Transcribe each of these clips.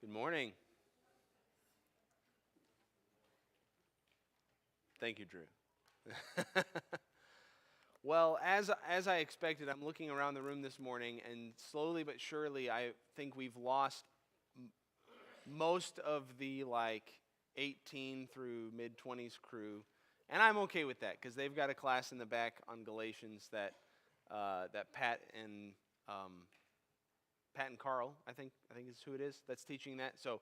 Good morning. Thank you, Drew. Well, as I expected, I'm looking around the room this morning, and slowly but surely, I think we've lost most of the 18 through mid-20s crew, and I'm okay with that because they've got a class in the back on Galatians that Pat and Carl, I think is who it is that's teaching that. So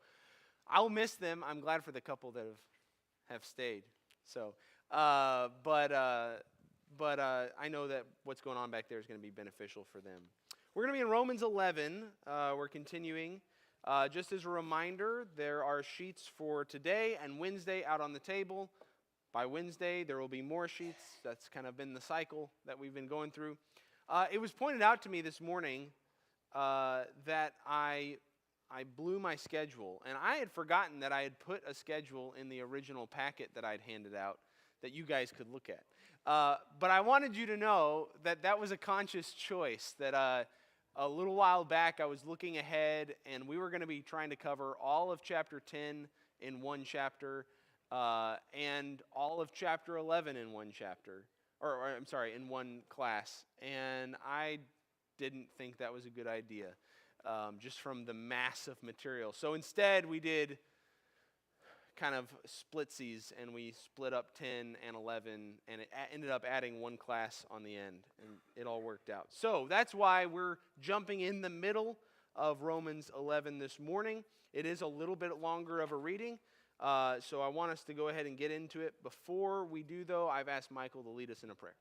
I'll miss them. I'm glad for the couple that have stayed. So, but I know that what's going on back there is going to be beneficial for them. We're going to be in Romans 11. We're continuing. Just as a reminder, there are sheets for today and Wednesday out on the table. By Wednesday, there will be more sheets. That's kind of been the cycle that we've been going through. It was pointed out to me this morning that I blew my schedule, and I had forgotten that I had put a schedule in the original packet that I'd handed out that you guys could look at. But I wanted you to know that that was a conscious choice, that a little while back I was looking ahead, and we were going to be trying to cover all of chapter 10 in one chapter, and all of chapter 11 in one chapter, in one class, and I didn't think that was a good idea, just from the mass of material. So instead, we did kind of splitsies, and we split up 10 and 11, and it ended up adding one class on the end, and it all worked out. So that's why we're jumping in the middle of Romans 11 this morning. It is a little bit longer of a reading, so I want us to go ahead and get into it. Before we do, though, I've asked Michael to lead us in a prayer.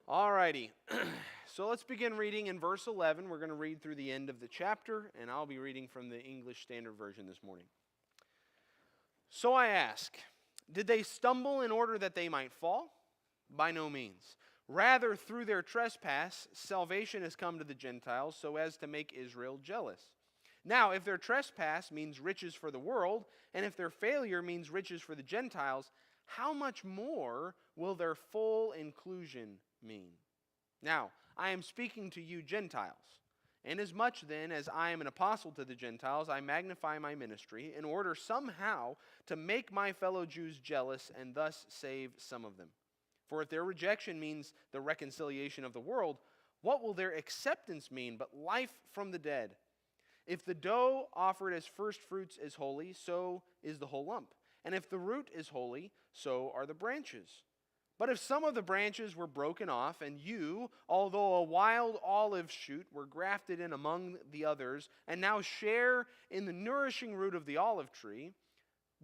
Alrighty, so let's begin reading in verse 11. We're going to read through the end of the chapter, and I'll be reading from the English Standard Version this morning. So I ask, did they stumble in order that they might fall? By no means. Rather, through their trespass, salvation has come to the Gentiles so as to make Israel jealous. Now, if their trespass means riches for the world, and if their failure means riches for the Gentiles, how much more will their full inclusion mean? Now, I am speaking to you Gentiles. Inasmuch then as I am an apostle to the Gentiles, I magnify my ministry in order somehow to make my fellow Jews jealous and thus save some of them. For if their rejection means the reconciliation of the world, what will their acceptance mean but life from the dead? If the dough offered as first fruits is holy, so is the whole lump. And if the root is holy, so are the branches. But if some of the branches were broken off, and you, although a wild olive shoot, were grafted in among the others, and now share in the nourishing root of the olive tree,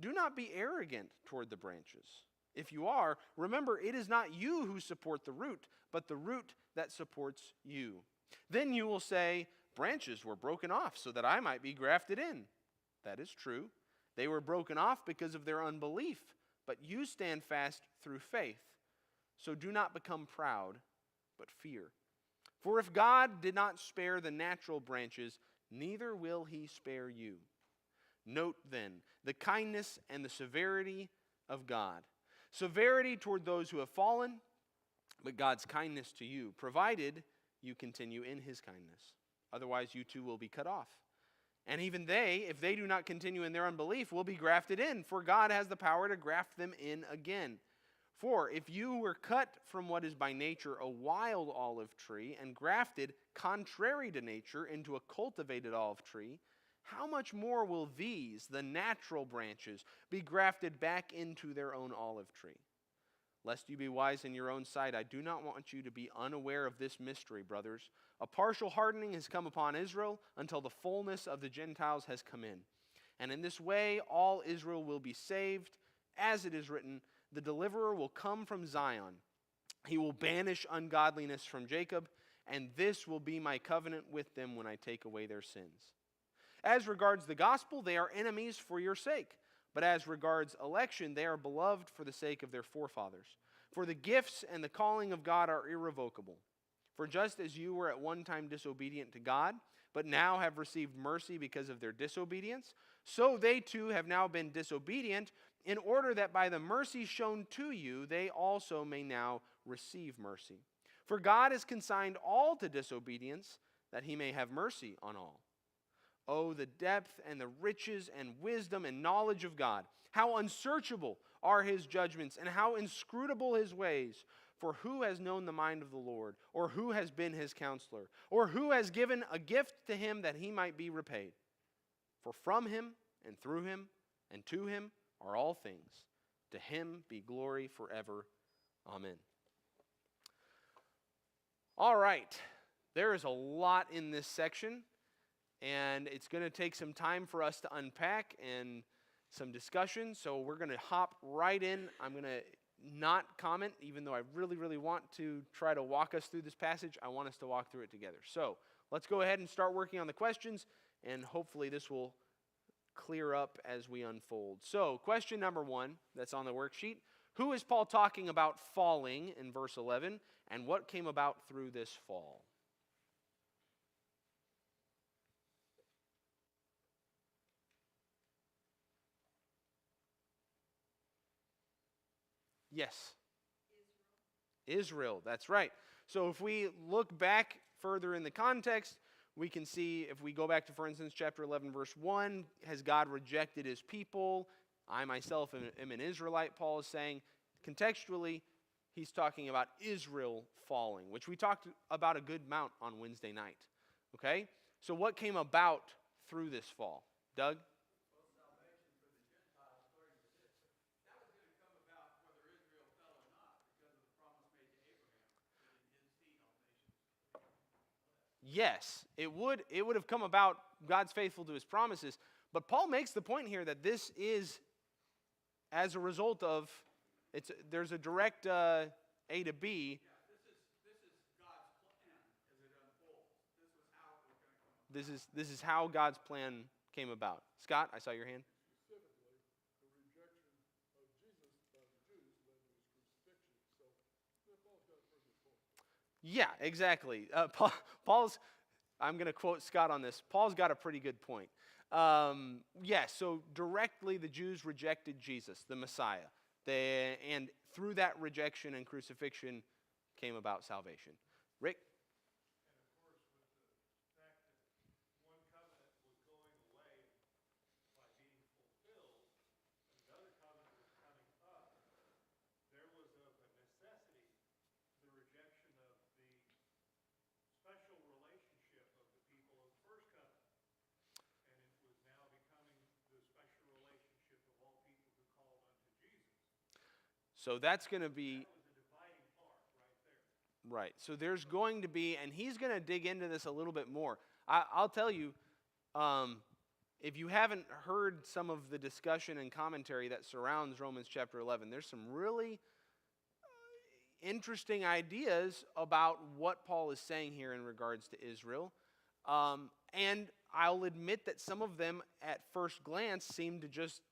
do not be arrogant toward the branches. If you are, remember it is not you who support the root, but the root that supports you. Then you will say, branches were broken off so that I might be grafted in. That is true. They were broken off because of their unbelief, but you stand fast through faith. So do not become proud, but fear. For if God did not spare the natural branches, neither will he spare you. Note then the kindness and the severity of God. Severity toward those who have fallen, but God's kindness to you, provided you continue in his kindness. Otherwise you too will be cut off. And even they, if they do not continue in their unbelief, will be grafted in, for God has the power to graft them in again. For if you were cut from what is by nature a wild olive tree and grafted, contrary to nature, into a cultivated olive tree, how much more will these, the natural branches, be grafted back into their own olive tree? Lest you be wise in your own sight, I do not want you to be unaware of this mystery, brothers. A partial hardening has come upon Israel until the fullness of the Gentiles has come in. And in this way all Israel will be saved. As it is written, the deliverer will come from Zion. He will banish ungodliness from Jacob, and this will be my covenant with them when I take away their sins. As regards the gospel, they are enemies for your sake. But as regards election, they are beloved for the sake of their forefathers. For the gifts and the calling of God are irrevocable. For just as you were at one time disobedient to God, but now have received mercy because of their disobedience, so they too have now been disobedient, in order that by the mercy shown to you, they also may now receive mercy. For God has consigned all to disobedience, that he may have mercy on all. Oh, the depth and the riches and wisdom and knowledge of God! How unsearchable are his judgments, and how inscrutable his ways! For who has known the mind of the Lord, or who has been his counselor, or who has given a gift to him that he might be repaid? For from him, and through him, and to him are all things. To him be glory forever. Amen. All right, there is a lot in this section, and it's going to take some time for us to unpack and some discussion, so we're going to hop right in. I'm going to not comment, even though I really, really want to try to walk us through this passage. I want us to walk through it together. So let's go ahead and start working on the questions, and hopefully this will clear up as we unfold. So question number 1 that's on the worksheet. Who is Paul talking about falling in verse 11, and what came about through this fall? Yes. Israel, that's right. So if we look back further in the context, we can see, if we go back to, for instance, chapter 11, verse 1, has God rejected his people? I myself am an Israelite, Paul is saying. Contextually, he's talking about Israel falling, which we talked about a good amount on Wednesday night. Okay? So what came about through this fall? Doug? Yes, it would have come about. God's faithful to his promises. But Paul makes the point here that this is as a result of, there's a direct A to B. This is how God's plan came about. Scott, I saw your hand. Yeah, exactly. Paul's, I'm going to quote Scott on this. Paul's got a pretty good point. So directly the Jews rejected Jesus, the Messiah. And through that rejection and crucifixion came about salvation. Rick? So that's going to be, right. So there's going to be, and he's going to dig into this a little bit more. I'll tell you, if you haven't heard some of the discussion and commentary that surrounds Romans chapter 11, there's some really interesting ideas about what Paul is saying here in regards to Israel. And I'll admit that some of them at first glance seem to just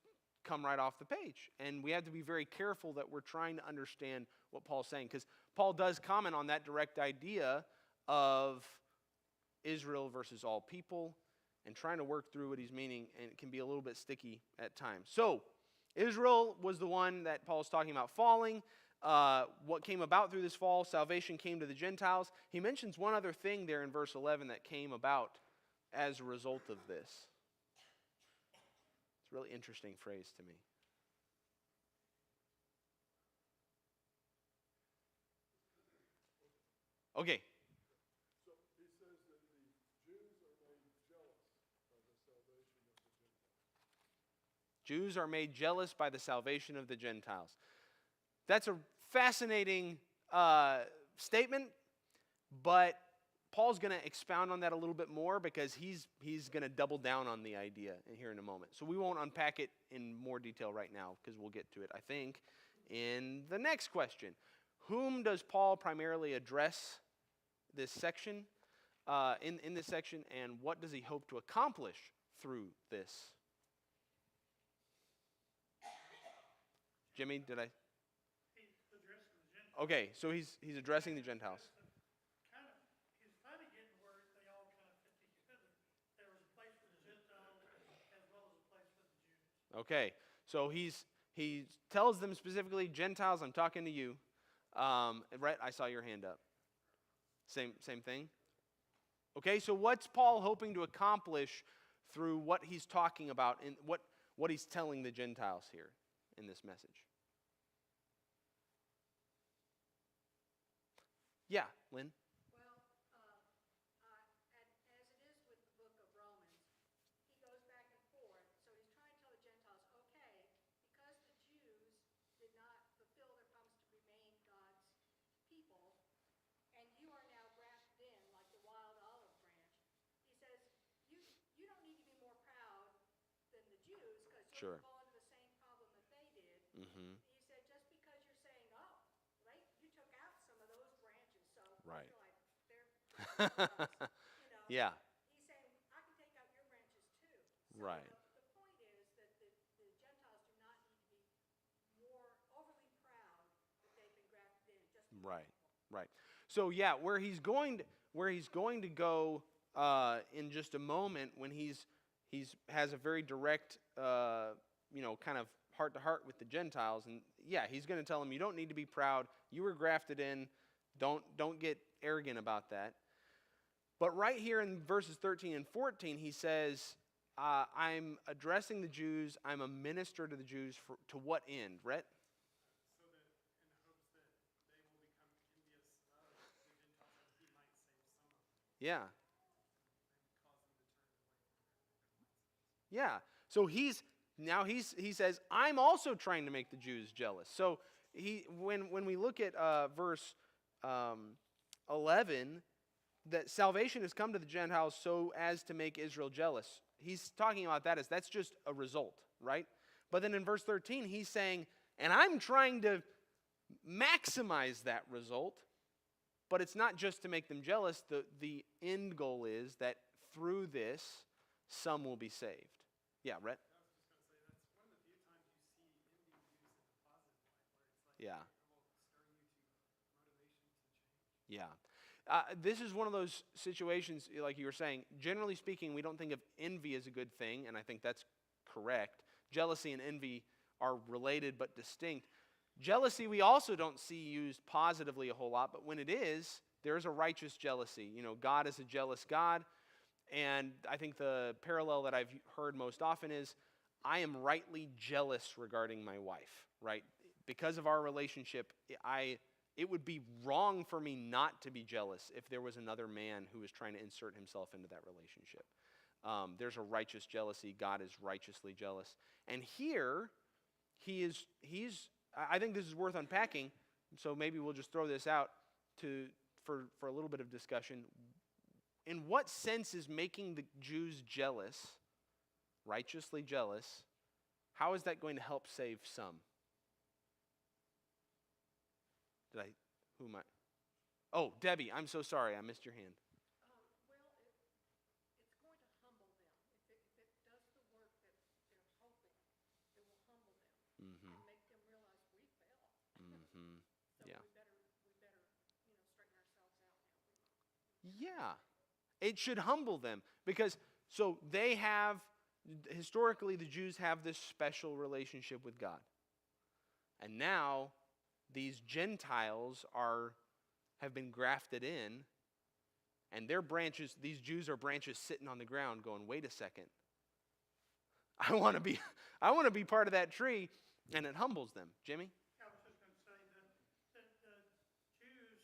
come right off the page. And we have to be very careful that we're trying to understand what Paul's saying, because Paul does comment on that direct idea of Israel versus all people and trying to work through what he's meaning, and it can be a little bit sticky at times. So Israel was the one that Paul's talking about falling. What came about through this fall, salvation came to the Gentiles. He mentions one other thing there in verse 11 that came about as a result of this. It's a really interesting phrase to me. Okay. So he says that the Jews are made jealous by the salvation of the Gentiles. Jews are made jealous by the salvation of the Gentiles. That's a fascinating statement, but Paul's going to expound on that a little bit more because he's going to double down on the idea here in a moment. So we won't unpack it in more detail right now because we'll get to it, I think, in the next question. Whom does Paul primarily address this section, in this section, and what does he hope to accomplish through this? Jimmy, did I? He's addressing the Gentiles. Okay, so he's addressing the Gentiles. He's kind of getting where they all kind of fit together. There was a place for the Gentiles as well as a place for the Jews. Okay, so he tells them specifically, Gentiles, I'm talking to you. Rhett, I saw your hand up. Same thing? Okay, so what's Paul hoping to accomplish through what he's talking about and what he's telling the Gentiles here in this message? Yeah, Lynn? Well, as it is with the book of Romans, he goes back and forth. So he's trying to tell the Gentiles, okay, because the Jews did not fulfill their promise to remain God's people, and you are now grafted in like the wild olive branch. He says, you don't need to be more proud than the Jews because you're Sure. fall into the same problem that they did. Mm-hmm. He said, just because you're saying, oh, you took out some of those branches, so Right. you're like, they're Yeah, He's saying, I can take out your branches too. So right. the point is that the Gentiles do not need to be more overly proud that they've been grafted in. Just be Right, thankful. right. So yeah, where he's going to go in just a moment when he's has a very direct, kind of heart to heart with the Gentiles, and yeah, he's going to tell them, you don't need to be proud. You were grafted in. Don't get arrogant about that. But right here in verses 13 and 14, he says, I'm addressing the Jews. I'm a minister to the Jews to what end, Rhett? So that in the hopes that they will become envious of the Gentiles and he might save some of them Yeah. and cause them to turn away from their good mindsets. Yeah. So he says, I'm also trying to make the Jews jealous. So when we look at verse 11, that salvation has come to the Gentiles so as to make Israel jealous. He's talking about that as that's just a result, right? But then in verse 13, he's saying, and I'm trying to maximize that result, but it's not just to make them jealous. The end goal is that through this, some will be saved. Yeah, Rhett? I was just going to say that's one of the few times you see envy used in a positive light, where it's like Yeah. it will stir you to motivation to change. Yeah. This is one of those situations, like you were saying, generally speaking, we don't think of envy as a good thing, and I think that's correct. Jealousy and envy are related but distinct. Jealousy we also don't see used positively a whole lot, but when it is, there is a righteous jealousy. God is a jealous God, and I think the parallel that I've heard most often is, I am rightly jealous regarding my wife, right? Because of our relationship, it would be wrong for me not to be jealous if there was another man who was trying to insert himself into that relationship. There's a righteous jealousy. God is righteously jealous. And here, I think this is worth unpacking, so maybe we'll just throw this out for a little bit of discussion. In what sense is making the Jews jealous, righteously jealous, how is that going to help save some? Oh, Debbie, I'm so sorry. I missed your hand. Well, it's going to humble them. If it does the work that they're hoping, it will humble them Mm-hmm. and make them realize we fail. Mm-hmm. So Yeah. we better straighten ourselves out now. Yeah. It should humble them because historically the Jews have this special relationship with God. And now these Gentiles have been grafted in, and they're branches, these Jews are branches sitting on the ground going, wait a second. I want to be part of that tree, and it humbles them. Jimmy? I was just going to say that the Jews,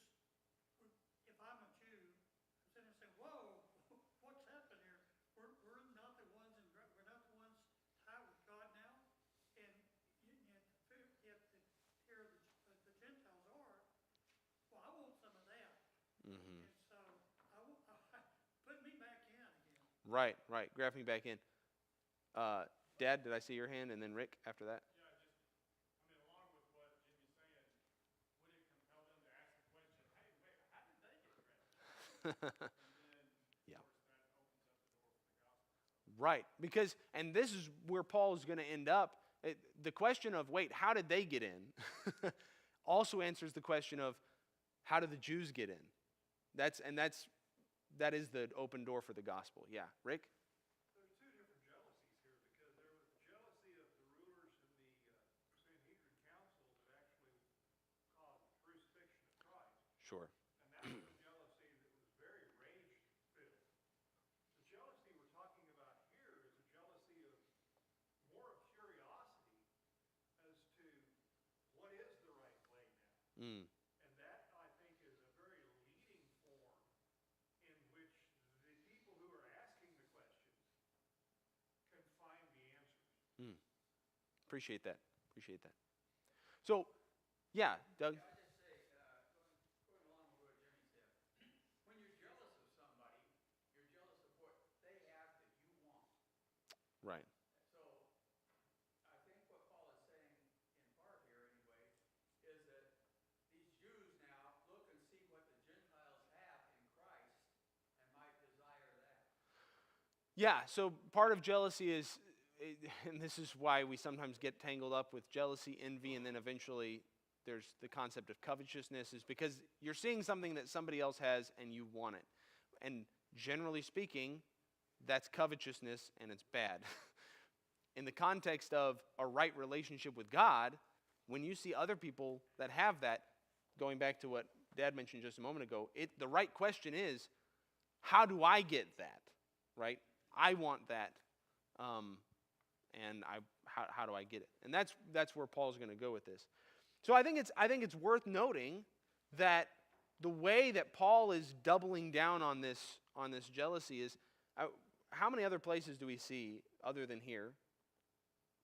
if I'm a Jew, I'm sitting there saying, whoa, what's happened here? We're not the ones tied with God now? And if here the Gentiles are, well, I want some of that. Mm-hmm. And so put me back in again. Right. Graft me back in. Dad, did I see your hand? And then Rick after that? Yeah, along with what Jimmy's saying, would it compel them to ask the question, hey, wait, how did they get grafted? And then, Yeah. of course, that opens up the door for the gospel. Right, because, and this is where Paul is going to end up The question of, wait, how did they get in? Also answers the question of, how did the Jews get in? That is the open door for the gospel. Yeah, Rick? There's two different jealousies here because there was the jealousy of the rulers in the Sanhedrin Council that actually caused the crucifixion of Christ. Sure. And that was a jealousy that was very rage-filled. The jealousy we're talking about here is a jealousy of more of curiosity as to what is the right way now. Mm. And that, I think, is a very leading form in which the people who are asking the questions can find the answers. Appreciate that. So, yeah, Doug? I just say, going along with what Jimmy said, when you're jealous of somebody, you're jealous of what they have that you want. Right. So I think what Paul is saying, in part here anyway, is that these Jews now look and see what the Gentiles have in Christ and might desire that. Yeah, so part of jealousy is, and this is why we sometimes get tangled up with jealousy, envy, and then eventually there's the concept of covetousness, is because you're seeing something that somebody else has and you want it. And generally speaking, that's covetousness and it's bad. In the context of a right relationship with God, when you see other people that have that, going back to what Dad mentioned just a moment ago, the right question is, how do I get that? Right? I want that. And how do I get it? And that's where Paul's going to go with this. So I think it's worth noting that the way that Paul is doubling down on this jealousy is, how many other places do we see other than here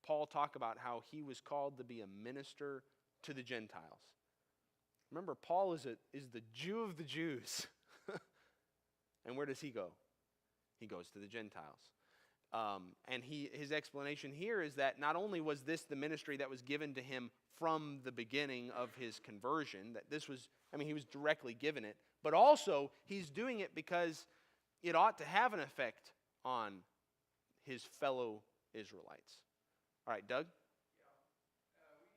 Paul talk about how he was called to be a minister to the Gentiles? Remember, Paul is the Jew of the Jews. And where does he go? He goes to the Gentiles. And his explanation here is that not only was this the ministry that was given to him from the beginning of his conversion, that this was, he was directly given it, but also he's doing it because it ought to have an effect on his fellow Israelites. All right, Doug? We need to keep in mind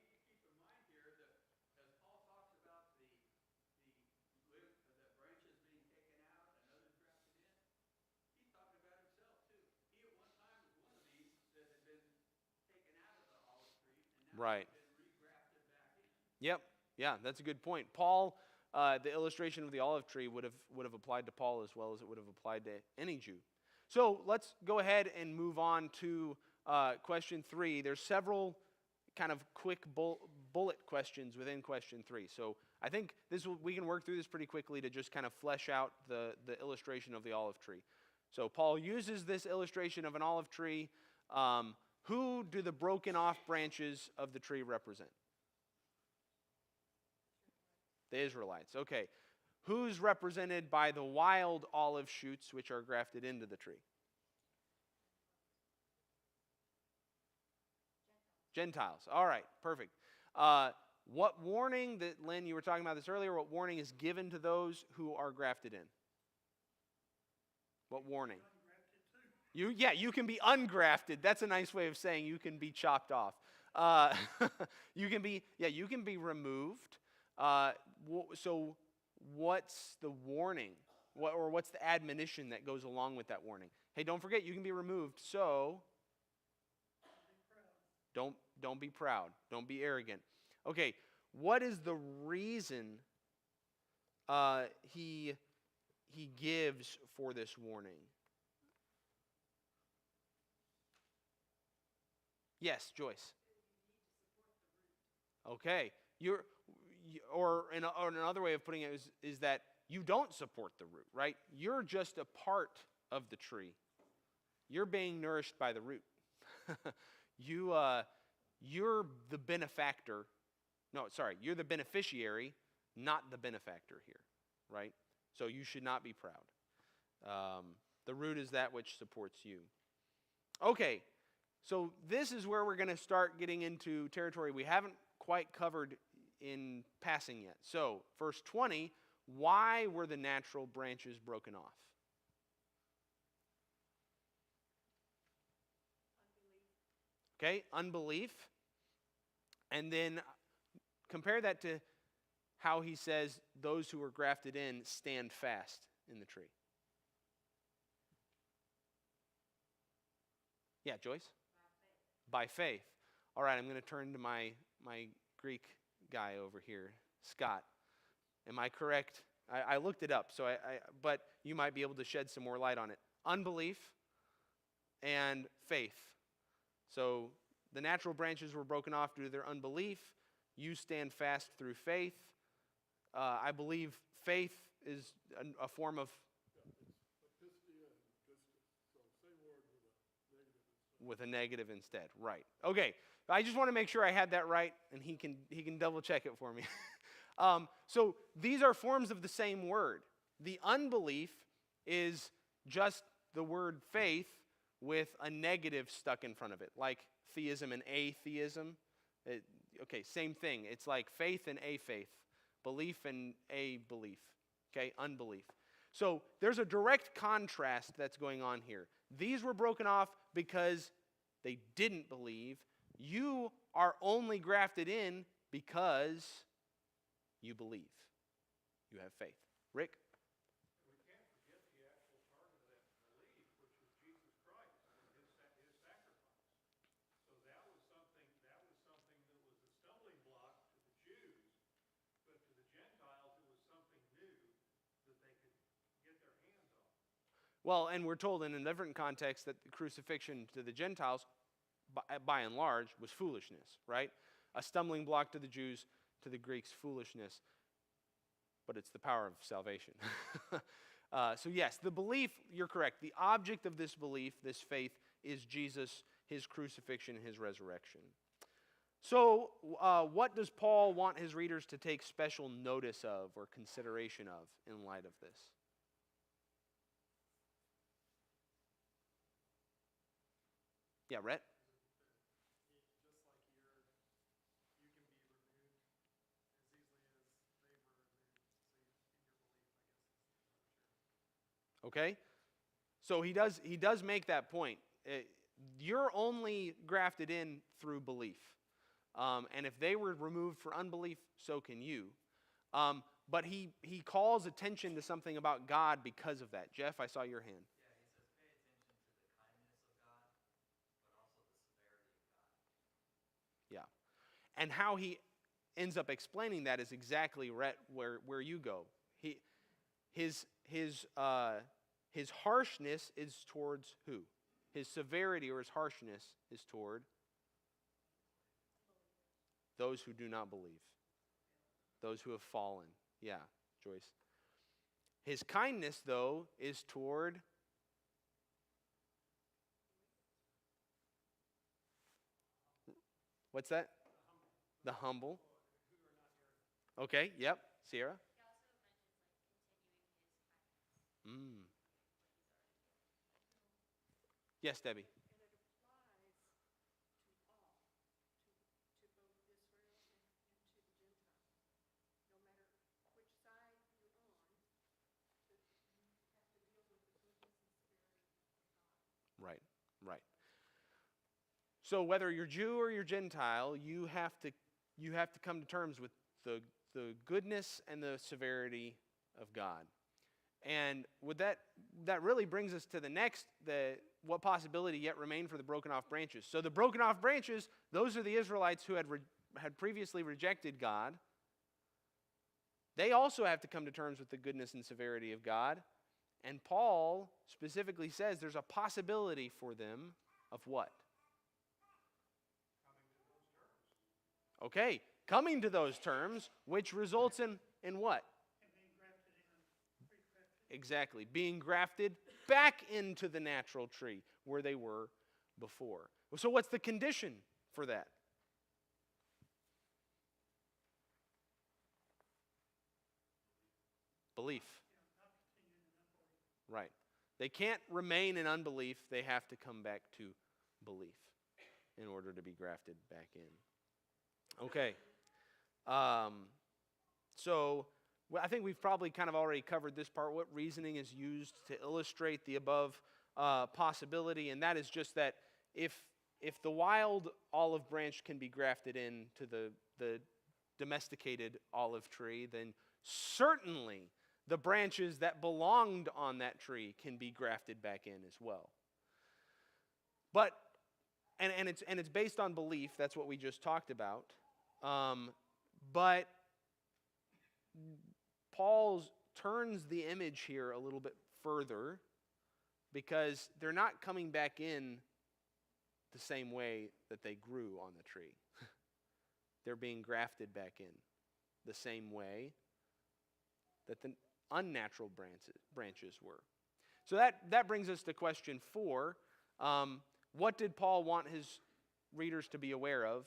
here that as Paul talks about the branches being taken out and others grafted in, he's talking about himself too. He at one time was one of these that had been taken out of the olive tree and now Right. had been regrafted back in. Yep. Yeah, that's a good point. Paul, the illustration of the olive tree would have applied to Paul as well as it would have applied to any Jew. So let's go ahead and move on to question 3. There's several kind of quick bullet questions within question 3. So I think we can work through this pretty quickly to just kind of flesh out the illustration of the olive tree. So Paul uses this illustration of an olive tree. Who do the broken off branches of the tree represent? The Israelites. Okay. Who's represented by the wild olive shoots which are grafted into the tree? Gentiles. All right, perfect. What warning, Lynn, you were talking about this earlier, what warning is given to those who are grafted in? What warning? You can be ungrafted. That's a nice way of saying you can be chopped off. You can be removed. So what's the warning? What's the admonition that goes along with that warning? Hey, don't forget you can be removed, so don't be proud. Don't be arrogant. Okay, what is the reason he gives for this warning? Yes, Joyce. Okay, or another way of putting it is that you don't support the root, right? You're just a part of the tree. You're being nourished by the root. You're the benefactor. No, sorry, you're the beneficiary, not the benefactor here, right? So you should not be proud. The root is that which supports you. Okay, so this is where we're going to start getting into territory we haven't quite covered in passing yet. So, verse 20, why were the natural branches broken off? Okay, unbelief. And then compare that to how he says those who are grafted in stand fast in the tree. Yeah, Joyce? By faith. All right, I'm going to turn to my Greek guy over here, Scott. Am I correct? I looked it up, but you might be able to shed some more light on it. Unbelief and faith. So the natural branches were broken off due to their unbelief. You stand fast through faith. I believe faith is a form of... with a negative instead, right. Okay, I just want to make sure I had that right, and he can double check it for me. So these are forms of the same word. The unbelief is just the word faith with a negative stuck in front of it, like theism and atheism. Okay, same thing. It's like faith and a faith, belief and a belief. Okay, unbelief. So there's a direct contrast that's going on here. These were broken off because they didn't believe. You are only grafted in because you believe. You have faith. Rick? We can't forget the actual target of that belief, which is Jesus Christ and his sacrifice. So that was something that was a stumbling block to the Jews, but to the Gentiles it was something new that they could get their hands on. Well, and we're told in a different context that the crucifixion to the Gentiles, by and large, was foolishness, right? A stumbling block to the Jews, to the Greeks, foolishness. But it's the power of salvation. So yes, the belief, you're correct. The object of this belief, this faith, is Jesus, his crucifixion, his resurrection. So what does Paul want his readers to take special notice of or consideration of in light of this? Yeah, Rhett? Okay? So he does make that point. You're only grafted in through belief. And if they were removed for unbelief, so can you. But he calls attention to something about God because of that. Jeff, I saw your hand. Yeah, he says pay attention to the kindness of God, but also the severity of God. Yeah. And how he ends up explaining that is exactly where you go. His harshness is towards who? His severity or his harshness is toward those who do not believe. Those who have fallen. Yeah, Joyce. His kindness, though, is toward what's that? The humble. Okay, yep. Sierra? Yes, Debbie. And it applies to all, to both Israel and to the Gentiles. No matter which side you're on, you have to deal with the goodness and severity of God. Right, right. So whether you're Jew or you're Gentile, you have to come to terms with the goodness and the severity of God. And with that really brings us to the next, what possibility yet remained for the broken off branches. So the broken off branches, those are the Israelites who had previously rejected God. They also have to come to terms with the goodness and severity of God. And Paul specifically says there's a possibility for them of what? Okay, coming to those terms, which results in what? Exactly, being grafted back into the natural tree where they were before. So what's the condition for that? Belief. Right. They can't remain in unbelief. They have to come back to belief in order to be grafted back in. Okay. So I think we've probably kind of already covered this part. What reasoning is used to illustrate the above possibility, and that is just that if if the wild olive branch can be grafted into the domesticated olive tree, then certainly the branches that belonged on that tree can be grafted back in as well. But and it's based on belief. That's what we just talked about. But Paul turns the image here a little bit further, because they're not coming back in the same way that they grew on the tree. They're being grafted back in the same way that the unnatural branches were. So that brings us to question 4. What did Paul want his readers to be aware of,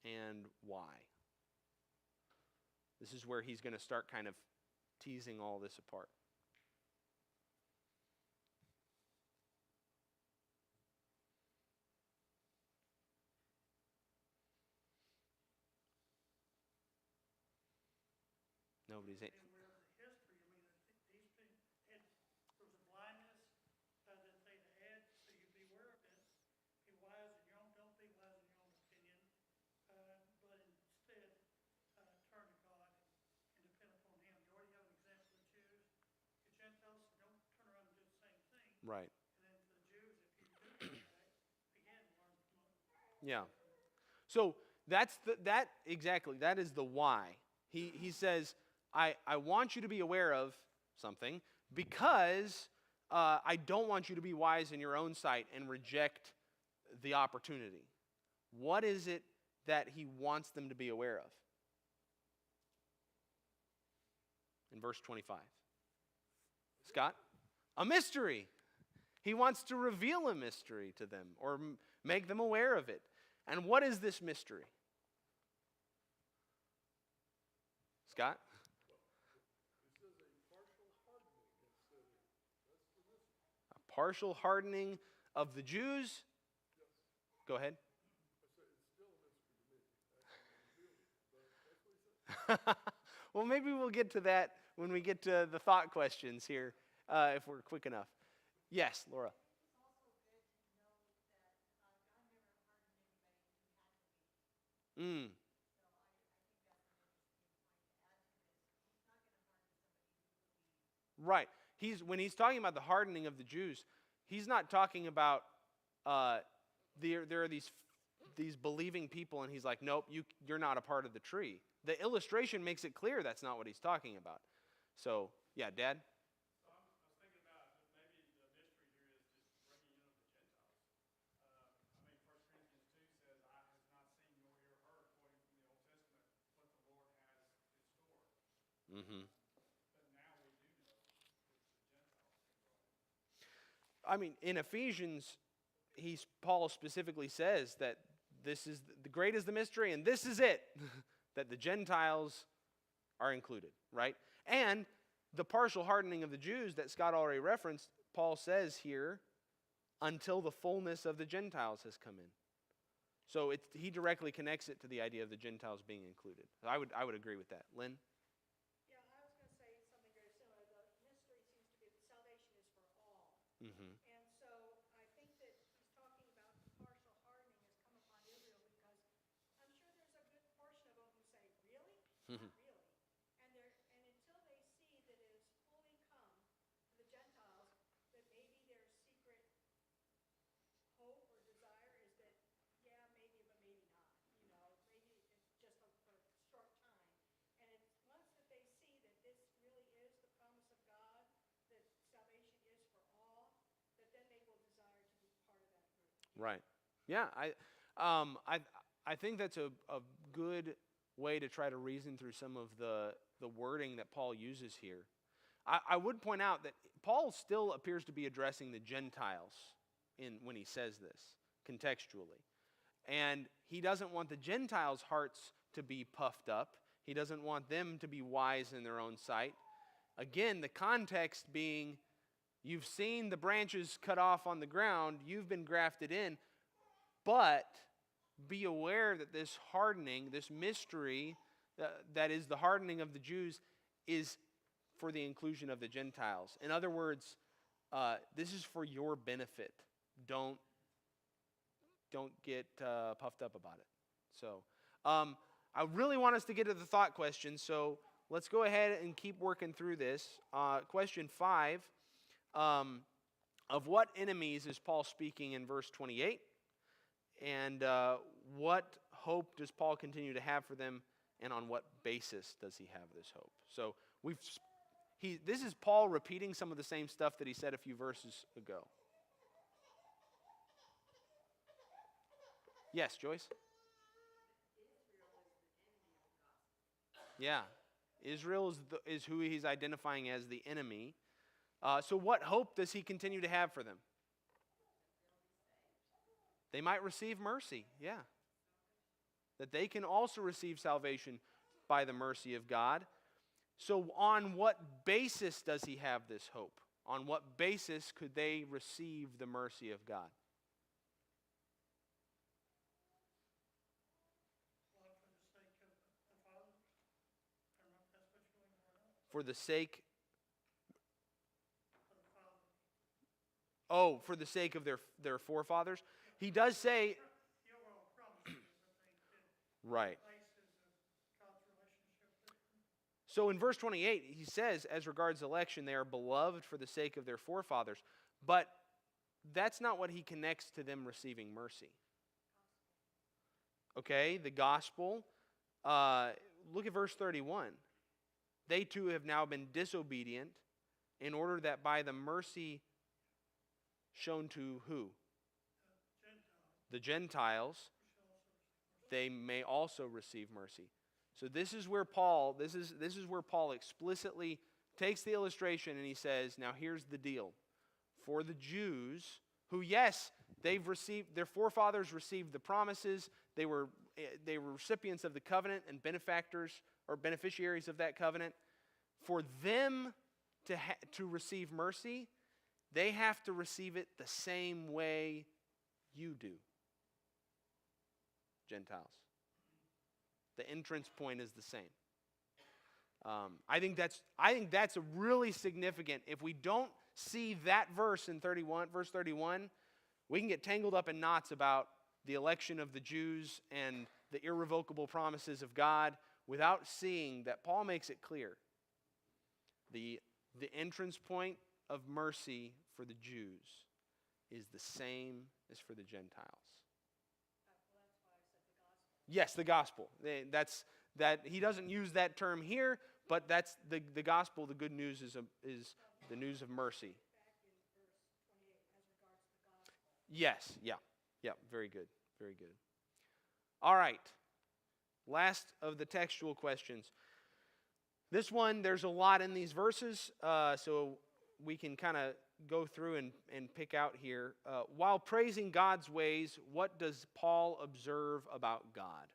and why? This is where he's going to start kind of teasing all this apart. Nobody's. And whereas the history, I mean, these people had, there was a blindness that they had, so you be aware of it. Be wise in your own, don't be wise in your own opinion, but instead turn to God and depend upon Him. You already have an example of the Jews. The Gentiles, don't turn around and do the same thing. Right. And then for the Jews, if you do that, again, learn from them. Yeah. So that is the why. He says, I want you to be aware of something, because I don't want you to be wise in your own sight and reject the opportunity. What is it that he wants them to be aware of? In verse 25. Scott? A mystery. He wants to reveal a mystery to them, or make them aware of it. And what is this mystery? Scott? A partial hardening of the Jews? Go ahead. Well, maybe we'll get to that when we get to the thought questions here, if we're quick enough. Yes, Laura. Right. When he's talking about the hardening of the Jews, he's not talking about there are these believing people, and he's like, nope, you're not a part of the tree. The illustration makes it clear that's not what he's talking about. So, yeah, Dad? So I was thinking about maybe the mystery here is just bringing in of the Gentiles. I mean, 1 Corinthians 2 says, "Eye has not seen nor ear heard," quoting from the Old Testament, what the Lord has in store. Mm-hmm. But now we do know that the Gentiles can grow. I mean, in Ephesians, Paul specifically says that this is the great is the mystery, and this is it, that the Gentiles are included, right? And the partial hardening of the Jews that Scott already referenced, Paul says here, until the fullness of the Gentiles has come in. So he directly connects it to the idea of the Gentiles being included. I would agree with that. Lynn? Yeah, I was going to say something very similar. The mystery seems to be that salvation is for all. Mm-hmm. And so I think that he's talking about the partial hardening has come upon Israel, because I'm sure there's a good portion of them who say, really? Mm-hmm. Not really. And until they see that it has fully come to the Gentiles, that maybe their secret hope or desire is that, yeah, maybe, but maybe not. Maybe it's just for a short time. And it's once that they see that this really is the promise of God, that salvation is for all, that then they will desire to be part of that group. Right. Yeah, I think that's a good way to try to reason through some of the wording that Paul uses here. I would point out that Paul still appears to be addressing the Gentiles when he says this, contextually. And he doesn't want the Gentiles' hearts to be puffed up. He doesn't want them to be wise in their own sight. Again, the context being, you've seen the branches cut off on the ground, you've been grafted in, but be aware that this hardening, this mystery that is the hardening of the Jews, is for the inclusion of the Gentiles. In other words, this is for your benefit. Don't don't get puffed up about it. So I really want us to get to the thought question, so let's go ahead and keep working through this. Question 5, of what enemies is Paul speaking in verse 28? And what hope does Paul continue to have for them, and on what basis does he have this hope? So this is Paul repeating some of the same stuff that he said a few verses ago. Yes, Joyce? Yeah. Israel is who he's identifying as the enemy. So what hope does he continue to have for them? They might receive mercy, yeah. That they can also receive salvation by the mercy of God. So on what basis does he have this hope? On what basis could they receive the mercy of God? Well, for the sake of the fathers, I don't know if that's what you're looking for now, For the sake, for the fathers. for the sake of their forefathers. He does say, The overall promises, I think, that right. basis of God's relationship with them. So in verse 28, he says, as regards election, they are beloved for the sake of their forefathers. But that's not what he connects to them receiving mercy. Okay, the gospel. Look at verse 31. They too have now been disobedient in order that by the mercy shown to who? The Gentiles, they may also receive mercy. So this is where Paul explicitly takes the illustration and he says, now here's the deal. For the Jews, who yes, their forefathers received the promises, they were recipients of the covenant and benefactors or beneficiaries of that covenant. For them to receive mercy, they have to receive it the same way you do, Gentiles. The entrance point is the same. I think that's a really significant. If we don't see that verse in verse 31, we can get tangled up in knots about the election of the Jews and the irrevocable promises of God without seeing that Paul makes it clear. The entrance point of mercy for the Jews is the same as for the Gentiles. Yes, the gospel. That he doesn't use that term here, but that's the gospel. The good news is the news of mercy. Yes, yeah, very good, very good. All right, last of the textual questions. This one, there's a lot in these verses, so we can kind of go through and pick out here. While praising God's ways, what does Paul observe about God?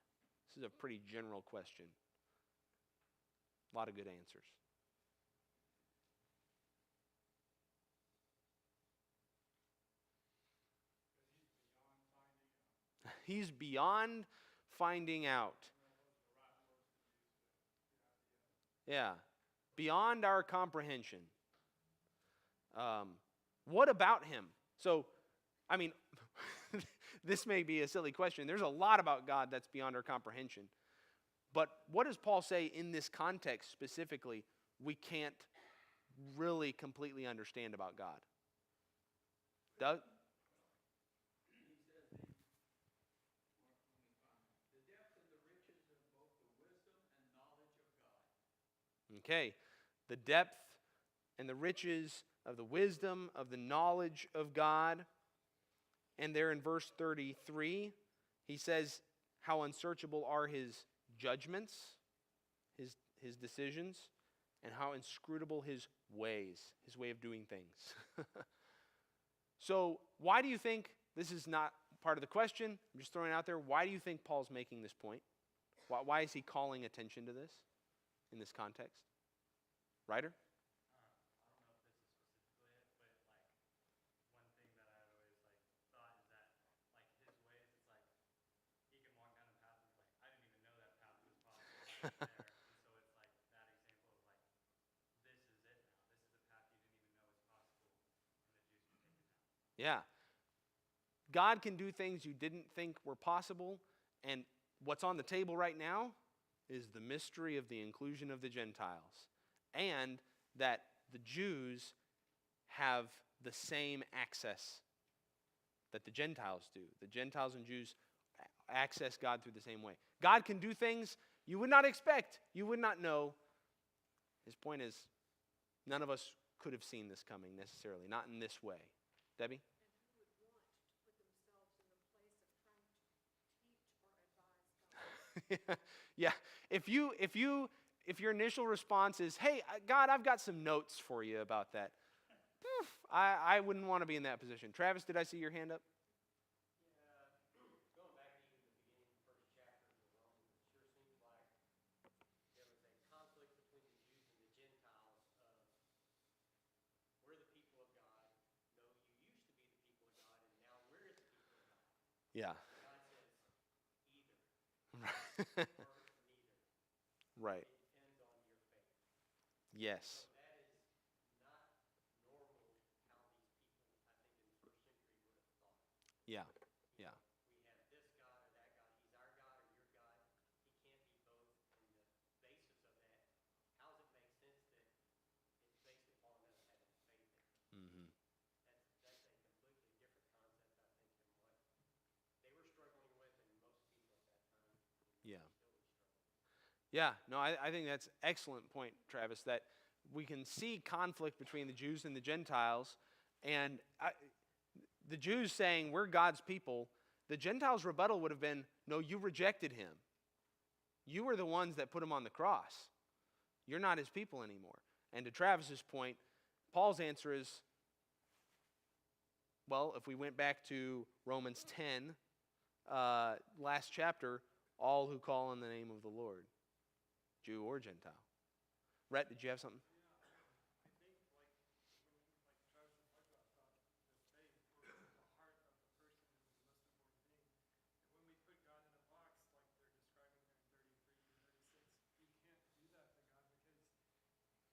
This is a pretty general question. A lot of good answers. He's beyond finding out. Yeah, beyond our comprehension. What about him? So, I mean, this may be a silly question. There's a lot about God that's beyond our comprehension. But what does Paul say in this context specifically we can't really completely understand about God? Doug? He says the depth and the riches of both the wisdom and knowledge of God. Okay, the depth and the riches of the wisdom, of the knowledge of God. And there in verse 33, he says how unsearchable are his judgments, his decisions, and how inscrutable his ways, his way of doing things. So why do you think, this is not part of the question, I'm just throwing it out there, why do you think Paul's making this point? Why is he calling attention to this in this context? Ryder? There. And so it's like that example of like, this is it now. This is a path you didn't even know was possible, and the Jews can take it now. Yeah. God can do things you didn't think were possible, and what's on the table right now is the mystery of the inclusion of the Gentiles, and that the Jews have the same access that the Gentiles do. The Gentiles and Jews access God through the same way. God can do things you would not expect, you would not know. His point is, none of us could have seen this coming necessarily, not in this way. Debbie? And who would want to put themselves in the place of trying to teach or advise God? Yeah. If your initial response is, "Hey, God, I've got some notes for you about that," I wouldn't want to be in that position. Travis, did I see your hand up? Yeah, going back to even the beginning, the first chapter of the Romans, it sure seems like there was a conflict between the Jews and the Gentiles of we're the people of God. No, you used to be the people of God, and now we're the people of God. Yeah. God says either Right. or neither. Right. It depends on your faith. Yes. So that is not normal how these people, I think, in the first century would have thought. Yeah. You Yeah. know, we have this God or that God. He's our God or your God. He can't be both. And the basis of that, how does it make sense that it's based upon us having faith in Him? Mm-hmm. That's a completely different concept, I think, than what they were struggling with, and most people at that time Yeah. still would struggle with. Yeah. No, I think that's an excellent point, Travis, that we can see conflict between the Jews and the Gentiles, and the Jews saying, "We're God's people." The Gentiles' rebuttal would have been, "No, you rejected him. You were the ones that put him on the cross. You're not his people anymore." And to Travis's point, Paul's answer is, well, if we went back to Romans 10, last chapter, all who call on the name of the Lord, Jew or Gentile. Rhett, did you have something? I think like Travis and talked about the faith or the heart of the person is the most important thing. And when we put God in a box, like they're describing there in 33 through 36, you can't do that to God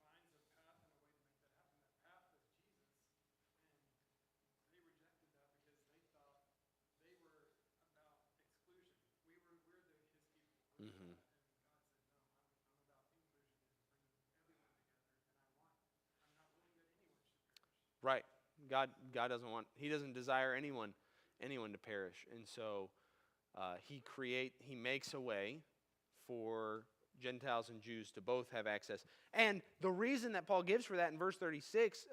because He finds a path and a way to make that happen. That path was Jesus, and they rejected that because they thought they were about exclusion. We're His people. We're Mm-hmm. that. And God said, no, I'm about inclusion and bringing everyone together, and I'm not willing that anyone should perish. Right. God doesn't want, he doesn't desire anyone to perish. And so he makes a way for Gentiles and Jews to both have access. And the reason that Paul gives for that in verse 36,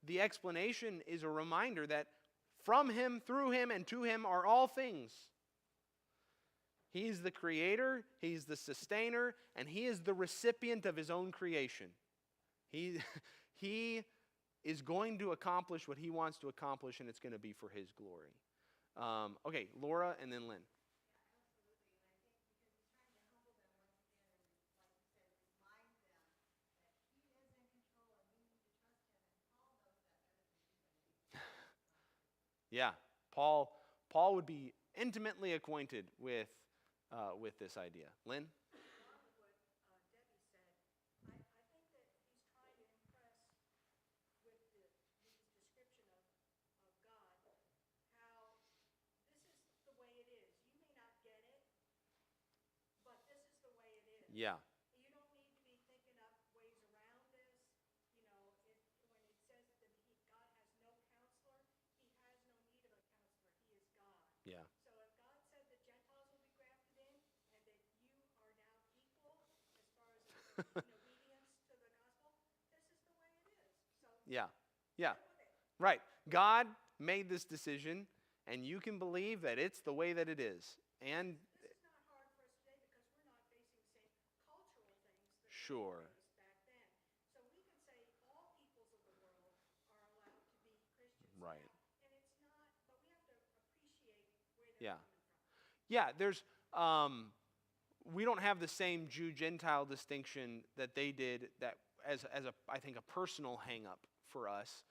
the explanation is a reminder that from him, through him, and to him are all things. He's the creator, he's the sustainer, and he is the recipient of his own creation. He is going to accomplish what he wants to accomplish, and it's going to be for his glory. Okay, Laura and then Lynn. Yeah, Paul would be intimately acquainted with this idea. Lynn? Along with what Debbie said, I think that he's trying to impress with these description of God, how this is the way it is. You may not get it, but this is the way it is. Yeah. You don't need to be thinking up ways around this. You know, when it says that God has no counselor, he has no need of a counselor. He is God. Yeah. So if God said the Gentiles will be grafted in and that you are now equal as far as in obedience to the gospel, this is the way it is. So Yeah. Yeah. live with it. Right. God made this decision, and you can believe that it's the way that it is. And This is not hard for us today because we're not facing the same cultural things that Sure. they faced back then. So we can say all peoples of the world are allowed to be Christians. Right. Yeah, and it's not, but we have to appreciate where they're Yeah. coming from. yeah, there's we don't have the same Jew-Gentile distinction that they did, that as a, I think, a personal hang-up for us.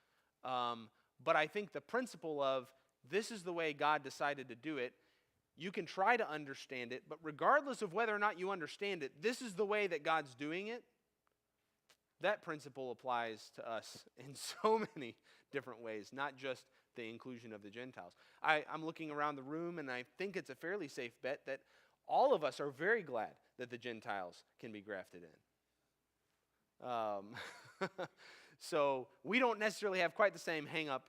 But I think the principle of this is the way God decided to do it, you can try to understand it, but regardless of whether or not you understand it, this is the way that God's doing it. That principle applies to us in so many different ways, not just the inclusion of the Gentiles. I'm looking around the room, and I think it's a fairly safe bet that all of us are very glad that the Gentiles can be grafted in. So we don't necessarily have quite the same hang-up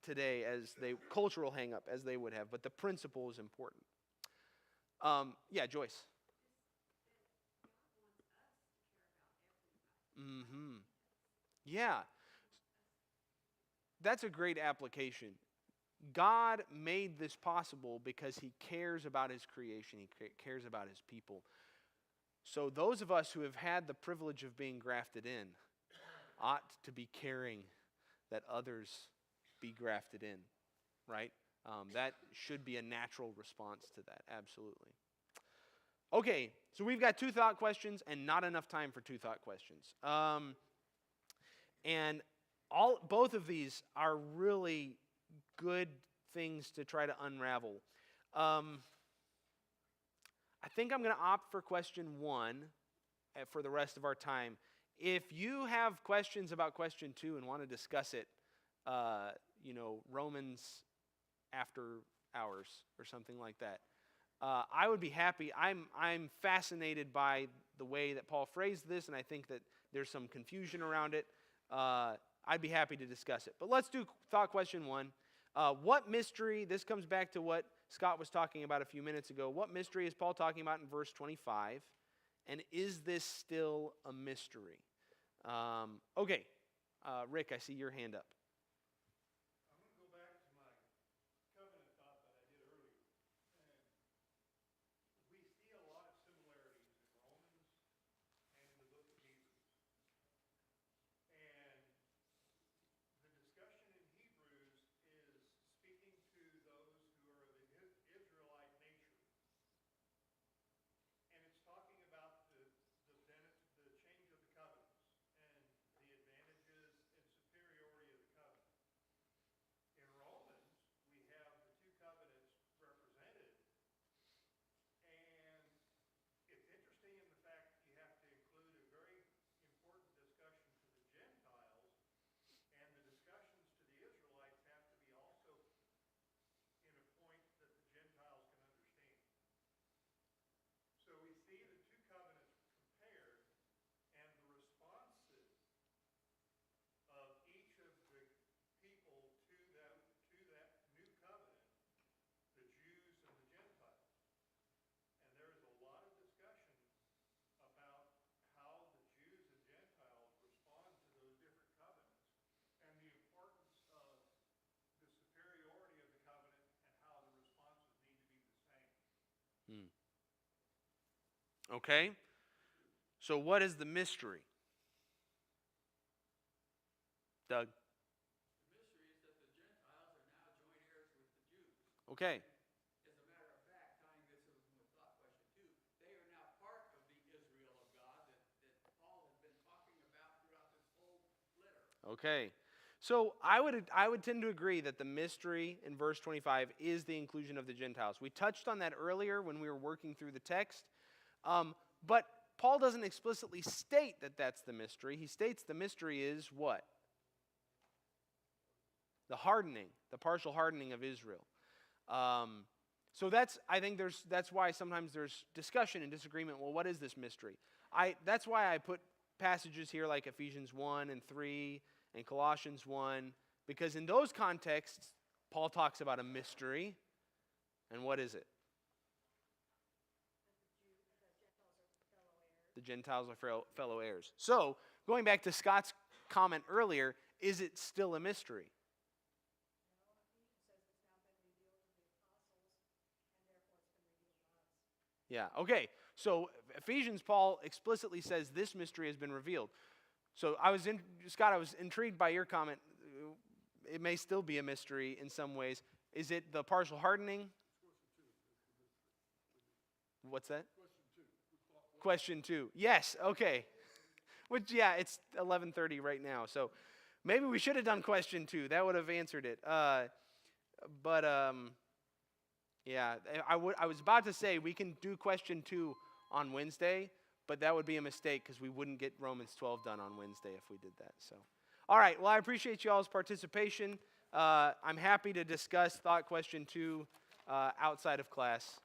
today as cultural hang-up as they would have, but the principle is important. Yeah, Joyce. Mm-hmm. Yeah, that's a great application. God made this possible because he cares about his creation. He cares about his people. So those of us who have had the privilege of being grafted in ought to be caring that others be grafted in, right? That should be a natural response to that, absolutely. Okay, so we've got 2 thought questions and not enough time for 2 thought questions. And both of these are really good things to try to unravel. I think I'm going to opt for question 1 for the rest of our time. If you have questions about question 2 and want to discuss it, Romans after hours or something like that, I would be happy. I'm fascinated by the way that Paul phrased this, and I think that there's some confusion around it. I'd be happy to discuss it. But let's do thought question 1. What mystery, this comes back to what Scott was talking about a few minutes ago. What mystery is Paul talking about in verse 25? And is this still a mystery? Okay, Rick, I see your hand up. I'm going to go back to my covenant thought that I did earlier. And we see a lot of similarities in Romans and in the book of Hebrews. And the discussion in Hebrews is speaking to those who are of the Israelite nature. And it's talking about the change of the covenants and the advantages and superiority of the covenant. In Romans, we have the 2 covenants represented, and it's interesting in the fact that you have to include a very important discussion to the Gentiles, and the discussions to the Israelites have to be also in a point that the Gentiles can understand. So we see the 2 covenants compared, and the responses of each of the people to that new covenant, the Jews and the Gentiles. And there is a lot of discussion about how the Jews and Gentiles respond to those different covenants, and the importance of the superiority of the covenant and how the responses need to be the same. Okay, so what is the mystery? Doug? The mystery is that the Gentiles are now joint heirs with the Jews. Okay. As a matter of fact, tying this in with thought question 2, they are now part of the Israel of God that Paul has been talking about throughout this whole letter. Okay. So I would tend to agree that the mystery in verse 25 is the inclusion of the Gentiles. We touched on that earlier when we were working through the text. But Paul doesn't explicitly state that that's the mystery. He states the mystery is what? The hardening, the partial hardening of Israel. So I think that's why sometimes there's discussion and disagreement. Well, what is this mystery? That's why I put passages here like Ephesians 1 and 3 and Colossians 1, because in those contexts, Paul talks about a mystery. And what is it? The Gentiles are fellow heirs. So, going back to Scott's comment earlier, is it still a mystery? Yeah, okay. So Ephesians, Paul explicitly says this mystery has been revealed. So Scott, I was intrigued by your comment. It may still be a mystery in some ways. Is it the partial hardening? What's that? Question 2. Yes, okay. Which, yeah, it's 11:30 right now. So maybe we should have done question 2. That would have answered it. Yeah, I was about to say we can do question 2 on Wednesday, but that would be a mistake because we wouldn't get Romans 12 done on Wednesday if we did that. So, all right. Well, I appreciate y'all's participation. I'm happy to discuss thought question 2 outside of class.